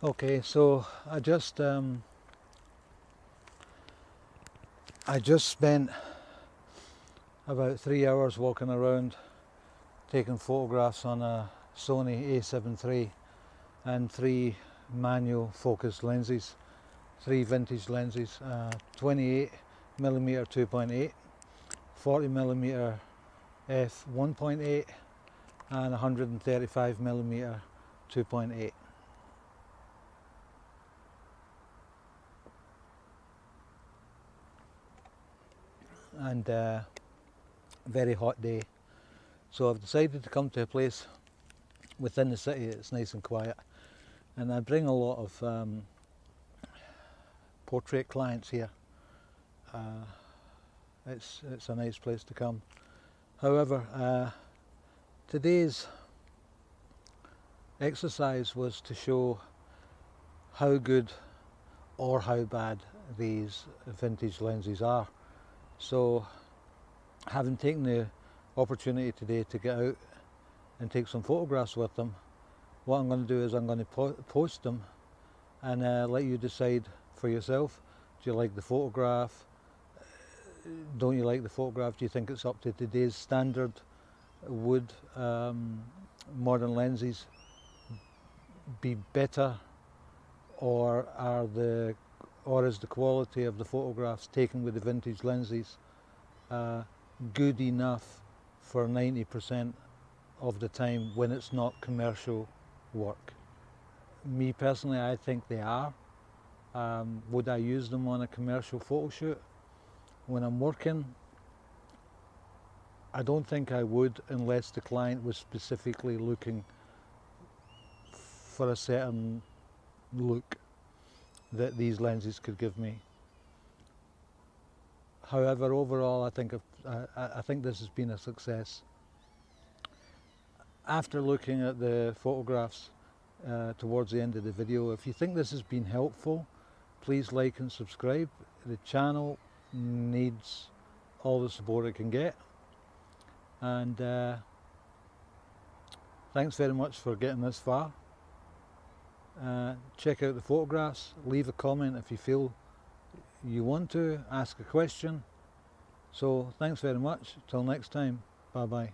Okay, so I just spent about 3 hours walking around taking photographs on a Sony A7iii and 3 manual focus lenses, 3 vintage lenses, 28mm 2.8, 40mm f 1.8 and 135mm 2.8. And very hot day, so I've decided to come to a place within the city that's nice and quiet, and I bring a lot of portrait clients here. It's a nice place to come. However, today's exercise was to show how good or how bad these vintage lenses are. So, having taken the opportunity today to get out and take some photographs with them, what I'm going to do is I'm going to post them and let you decide for yourself. Do you like the photograph? Don't you like the photograph? Do you think it's up to today's standard? Would modern lenses be better, or is the quality of the photographs taken with the vintage lenses good enough for 90% of the time when it's not commercial work? Me personally, I think they are. Would I use them on a commercial photo shoot when I'm working? I don't think I would, unless the client was specifically looking for a certain look that these lenses could give me. However, overall, I think this has been a success. After looking at the photographs towards the end of the video, if you think this has been helpful, please like and subscribe. The channel needs all the support it can get, and thanks very much for getting this far. Check out the photographs, leave a comment if you feel you want to, ask a question. So thanks very much, till next time, bye bye.